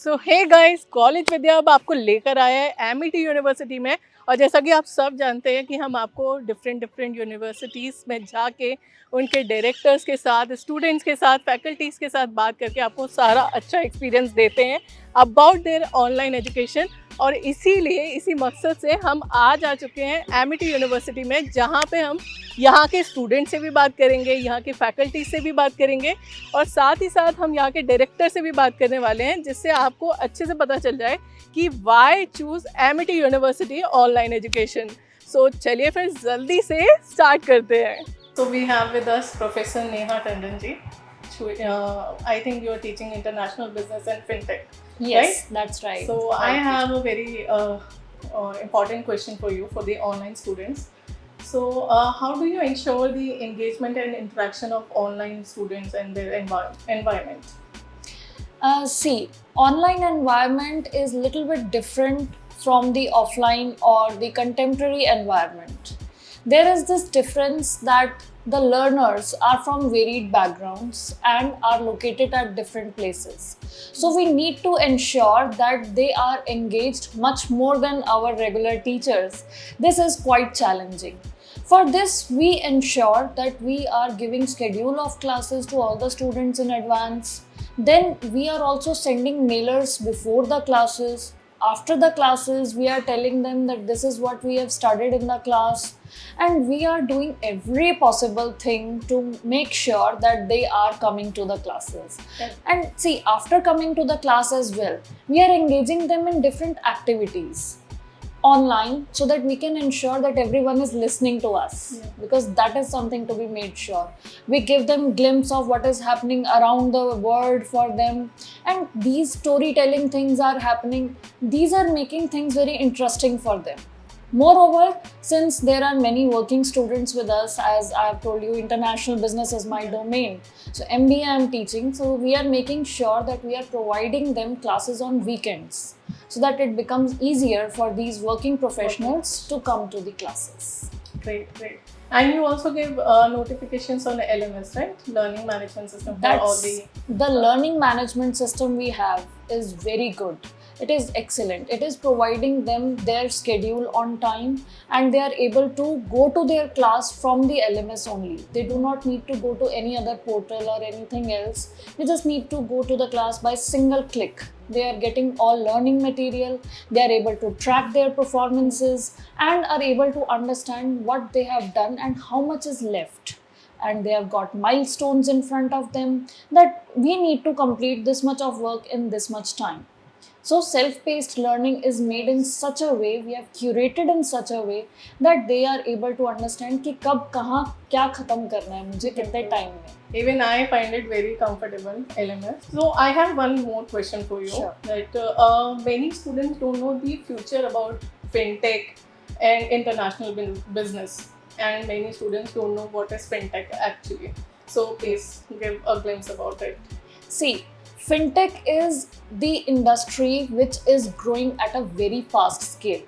सो hey guys, college विद्या अब आपको लेकर आया है एमिटी यूनिवर्सिटी में। और जैसा कि आप सब जानते हैं कि हम आपको डिफरेंट डिफरेंट यूनिवर्सिटीज़ में जाके उनके डायरेक्टर्स के साथ, स्टूडेंट्स के साथ, फैकल्टीज़ के साथ बात करके आपको सारा अच्छा एक्सपीरियंस देते हैं अबाउट देयर ऑनलाइन एजुकेशन। और इसीलिए इसी मकसद से हम आज आ चुके हैं एमिटी यूनिवर्सिटी में, जहाँ पे हम यहाँ के स्टूडेंट से भी बात करेंगे, यहाँ के फैकल्टी से भी बात करेंगे और साथ ही साथ हम यहाँ के डायरेक्टर से भी बात करने वाले हैं, जिससे आपको अच्छे से पता चल जाए कि why choose Amity university online education. So चलिए फिर जल्दी से स्टार्ट करते हैं। So we have with us professor Neha Tandon ji. I think you are teaching international business and fintech. Yes, right? that's right. So I have a very important question for you for the online students. So how do you ensure the engagement and interaction of online students and their environment? See, online environment is little bit different from the offline or the contemporary environment. There is this difference that the learners are from varied backgrounds and are located at different places. So we need to ensure that they are engaged much more than our regular teachers. This is quite challenging. For this, we ensure that we are giving schedule of classes to all the students in advance. Then we are also sending mailers before the classes. After the classes, we are telling them that this is what we have studied in the class, and we are doing every possible thing to make sure that they are coming to the classes. Yes. And see, after coming to the class as well, we are engaging them in different activities online so that we can ensure that everyone is listening to us. Yeah. Because that is something to be made sure. We give them glimpse of what is happening around the world for them, and these storytelling things are happening. These are making things very interesting for them. Moreover, since there are many working students with us, as I have told you, international business is my domain. So MBA I am teaching, so we are making sure that we are providing them classes on weekends, so that it becomes easier for these working professionals to come to the classes. Great, great. And you also give notifications on the LMS, right? Learning Management System for all That's the. the learning management system we have is very good. It is excellent. It is providing them their schedule on time, and they are able to go to their class from the LMS only. They do not need to go to any other portal or anything else. They just need to go to the class by single click. They are getting all learning material. They are able to track their performances and are able to understand what they have done and how much is left. And they have got milestones in front of them that we need to complete this much of work in this much time. So self-paced learning is made in such a way, we have curated in such a way that they are able to understand कि कब कहाँ क्या खत्म करना है मुझे कितने time में. Even I find it very comfortable, LMS. So I have one more question for you. Sure. That many students don't know the future about fintech and international business, and many students don't know what is fintech actually. So please give a glimpse about it. See, fintech is the industry which is growing at a very fast scale.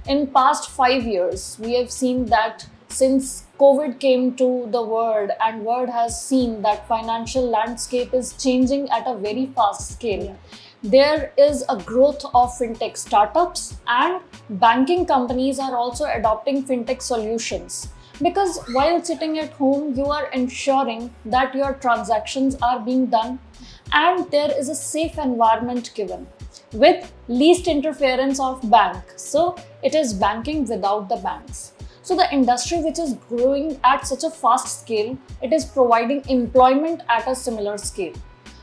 In past 5 years, we have seen that since COVID came to the world and world has seen that financial landscape is changing at a very fast scale. Yeah. There is a growth of fintech startups, and banking companies are also adopting fintech solutions. Because while sitting at home, you are ensuring that your transactions are being done and there is a safe environment given with least interference of bank. So it is banking without the banks. So the industry which is growing at such a fast scale, it is providing employment at a similar scale.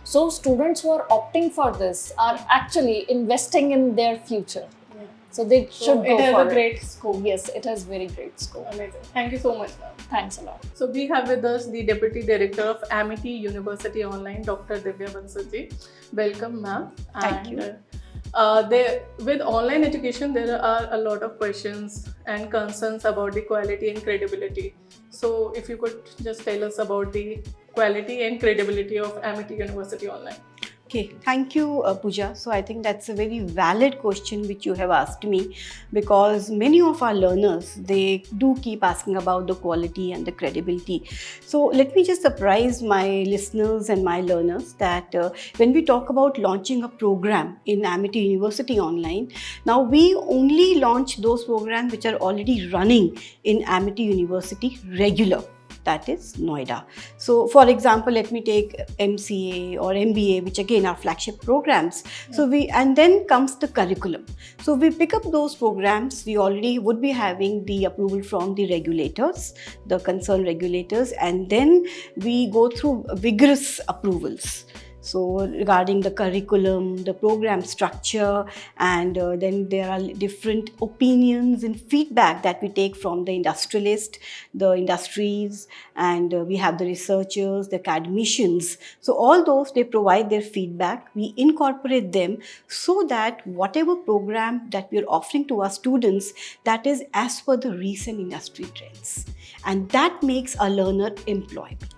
So students who are opting for this are actually investing in their future. Yeah. So they So should go it has for a great scope. Yes, it has very great scope. Amazing. Thank you so much, ma'am. Thanks a lot. So we have with us the Deputy Director of Amity University Online, Dr. Divya Bansal ji. Welcome, ma'am. Thank you. With online education, there are a lot of questions and concerns about the quality and credibility. So if you could just tell us about the quality and credibility of Amity University Online. Okay, thank you, Pooja. So I think that's a very valid question which you have asked me, because many of our learners, they do keep asking about the quality and the credibility. So let me just surprise my listeners and my learners that when we talk about launching a program in Amity University Online, now we only launch those programs which are already running in Amity University regular, that is Noida. So for example, let me take MCA or MBA, which again are flagship programs. So and then comes the curriculum. So we pick up those programs, we already would be having the approval from the regulators, the concerned regulators, and then we go through vigorous approvals. So regarding the curriculum, the program structure, and then there are different opinions and feedback that we take from the industrialist, the industries, and we have the researchers, the academicians. So all those, they provide their feedback. We incorporate them so that whatever program that we are offering to our students, that is as per the recent industry trends. And that makes a learner employable.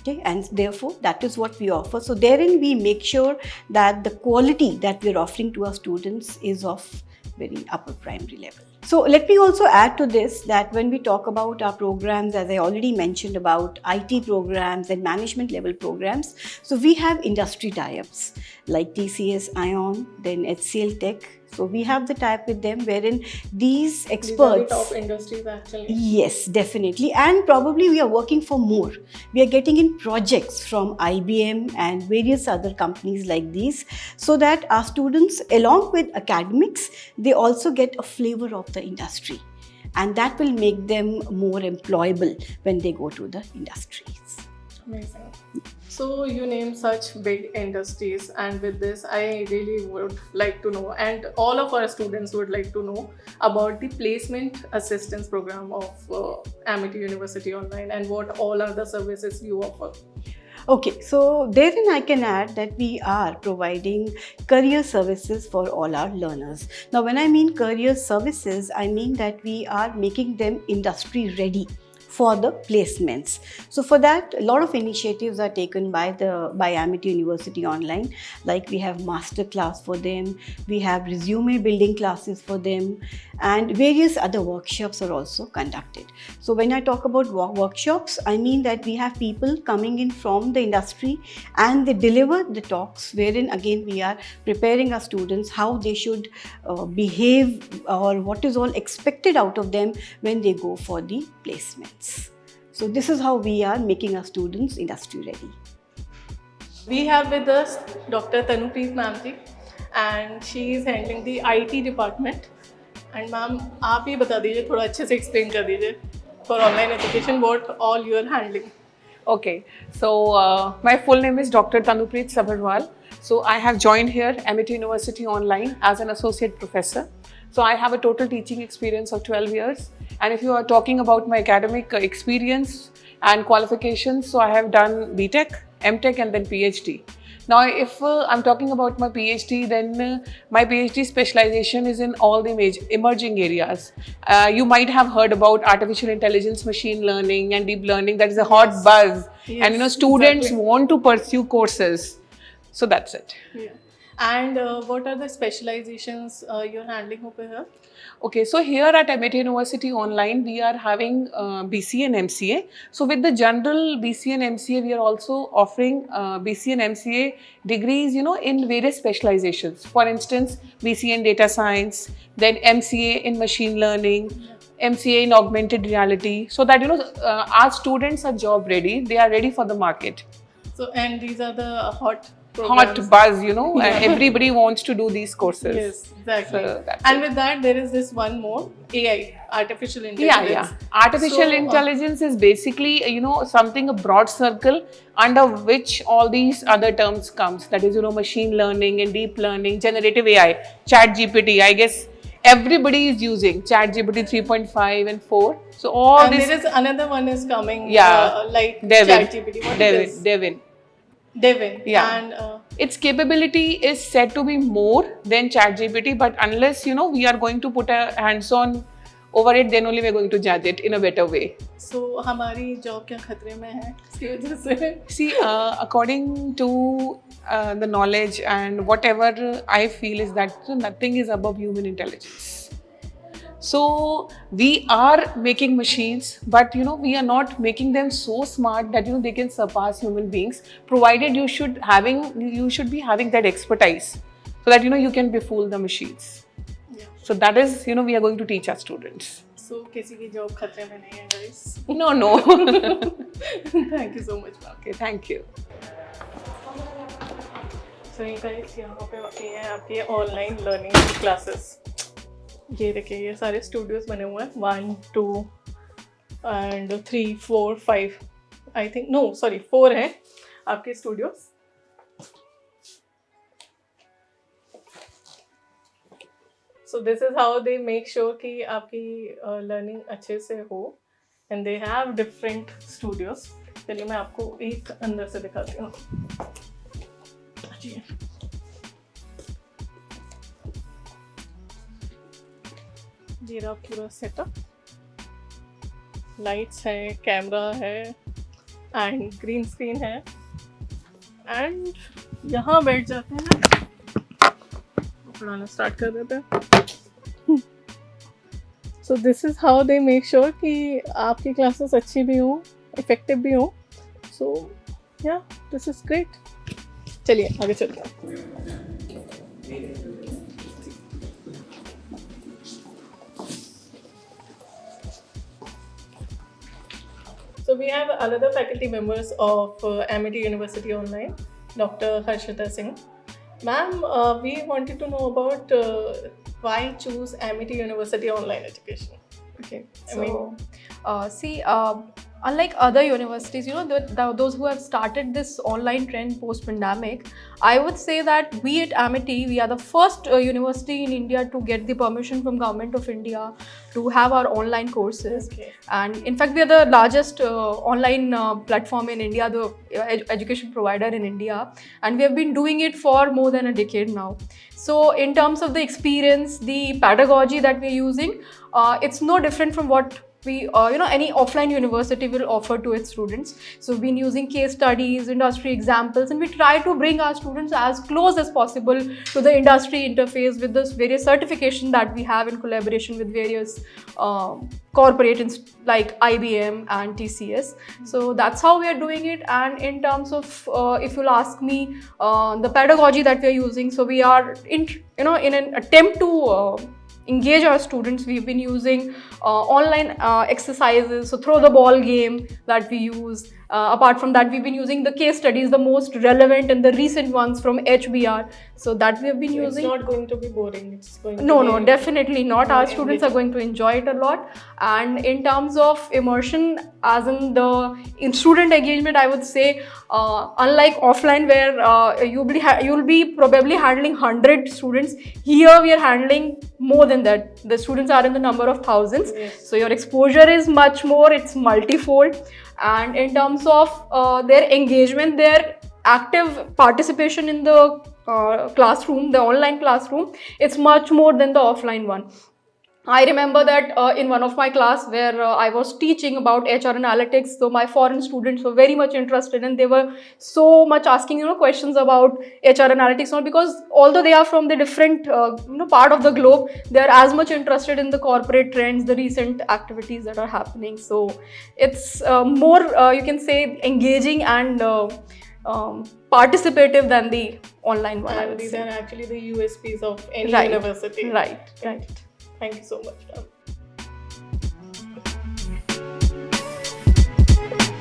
Okay, and therefore that is what we offer. So therein we make sure that the quality that we're offering to our students is of very upper primary level. So let me also add to this that when we talk about our programs, as I already mentioned about IT programs and management level programs, so we have industry tie-ups like TCS Ion, then HCL Tech. So we have the tie-up with them wherein these experts. These are the top industries actually. Yes, definitely. And probably we are working for more. We are getting in projects from IBM and various other companies like these, so that our students, along with academics, they also get a flavor of the industry. And that will make them more employable when they go to the industries. Amazing. So you name such big industries, and with this I really would like to know, and all of our students would like to know about the placement assistance program of Amity University Online, and what all are the services you offer. Okay, so therein I can add that we are providing career services for all our learners. Now, when I mean career services, I mean that we are making them industry ready for the placements. So for that, a lot of initiatives are taken by Amity University Online. Like we have master class for them, we have resume building classes for them, and various other workshops are also conducted. So when I talk about workshops, I mean that we have people coming in from the industry and they deliver the talks, wherein again we are preparing our students how they should behave, or what is all expected out of them when they go for the placements. So this is how we are making our students industry ready. We have with us Dr. Tanupreet ma'am ji, and she is handling the IT department. And ma'am, आप ही बता दीजिए, थोड़ा अच्छे से explain कर दीजिए for online education what all you are handling. Okay, so my full name is Dr. Tanupreet Sabharwal. So I have joined here Amity University Online as an associate professor. So I have a total teaching experience of 12 years. And if you are talking about my academic experience and qualifications, so I have done BTech, MTech and then PhD. Now, if I'm talking about my PhD, then my PhD specialization is in all the emerging areas. You might have heard about artificial intelligence, machine learning and deep learning. That is a hot buzz. Yes, And students exactly. want to pursue courses. So that's it. Yeah. And what are the specializations you're handling over here? Okay, so here at Amity University Online, we are having BCA and MCA. So with the general BCA and MCA, we are also offering BCA and MCA degrees, in various specializations. For instance, BCA in data science, then MCA in machine learning, MCA in augmented reality. So that, our students are job ready. They are ready for the market. So, and these are the hot programs. Hot buzz, everybody wants to do these courses. Yes, exactly. So that's and it. with that, there is this one more, AI, artificial intelligence. Yeah. Artificial intelligence is basically, something, a broad circle under which all these other terms comes. That is, machine learning and deep learning, generative AI, ChatGPT. I guess everybody is using ChatGPT 3.5 and 4. So all and this. there is another one is coming, like Devin. ChatGPT. What it is? Devin. Yeah. And its capability is said to be more than ChatGPT, but unless we are going to put a hands-on over it, then only we're going to judge it in a better way. So हमारी job क्या खतरे में है इसकी वजह से? See, according to the knowledge and whatever I feel is that nothing is above human intelligence. So we are making machines, but we are not making them so smart that they can surpass human beings. Provided you should be having that expertise, so that you can befool the machines. Yeah. So that is we are going to teach our students. So किसी की job खतरे में नहीं है guys. No. Thank you so much ma'am. Okay, thank you. So ये guys यहाँ पे ये है आपकी ऑनलाइन लर्निंग क्लासेस. ये देखिए ये सारे स्टूडियोज बने हुए हैं 1 2 and 3 4 5 I think no sorry 4 है आपके studios. So this is how they make sure कि आपकी लर्निंग अच्छे से हो and they have different studios. चलिए मैं आपको एक अंदर से दिखाती हूँ. जी ये रहा पूरा सेटअप. लाइट्स है, कैमरा है एंड ग्रीन स्क्रीन है. एंड यहाँ बैठ जाते हैं, पढ़ाना स्टार्ट कर देते हैं. So this is how they make sure कि आपकी क्लासेस अच्छी भी हों, इफेक्टिव भी हों. सो या दिस इज़ ग्रेट. चलिए आगे चलते हैं. So we have another faculty members of Amity University Online, Dr. Harshita Singh. Ma'am, we wanted to know about why choose Amity University Online Education. Okay, unlike other universities, those who have started this online trend post-pandemic, I would say that we at Amity, we are the first university in India to get the permission from Government of India to have our online courses. Okay. And in fact, we are the largest online platform in India, the education provider in India, and we have been doing it for more than a decade now. So in terms of the experience, the pedagogy that we're using, it's no different from what we any offline university will offer to its students. So we've been using case studies, industry examples, and we try to bring our students as close as possible to the industry interface with this various certification that we have in collaboration with various corporate like IBM and TCS. So that's how we are doing it. And in terms of if you'll ask me, the pedagogy that we are using, so we are in an attempt to engage our students, we've been using online exercises, so throw the ball game that we use. Apart from that, we've been using the case studies, the most relevant and the recent ones from HBR, so that we have been using. It's not going to be boring. It's going to No, be definitely not. Our students are going to enjoy it a lot. And in terms of immersion, as in the student engagement, I would say, unlike offline where you'll be probably handling 100 students, here we are handling more than that. The students are in the number of thousands. Yes. So your exposure is much more, it's multifold. And in terms of their engagement, their active participation in the classroom, the online classroom, it's much more than the offline one. I remember that in one of my class where I was teaching about HR analytics, so my foreign students were very much interested and they were so much asking questions about HR analytics, not because although they are from the different part of the globe, they are as much interested in the corporate trends, the recent activities that are happening. So it's more you can say engaging and participative than the online one. I And would these say. are actually the USPs of any Right. university. Right. Thank you so much, ma'am.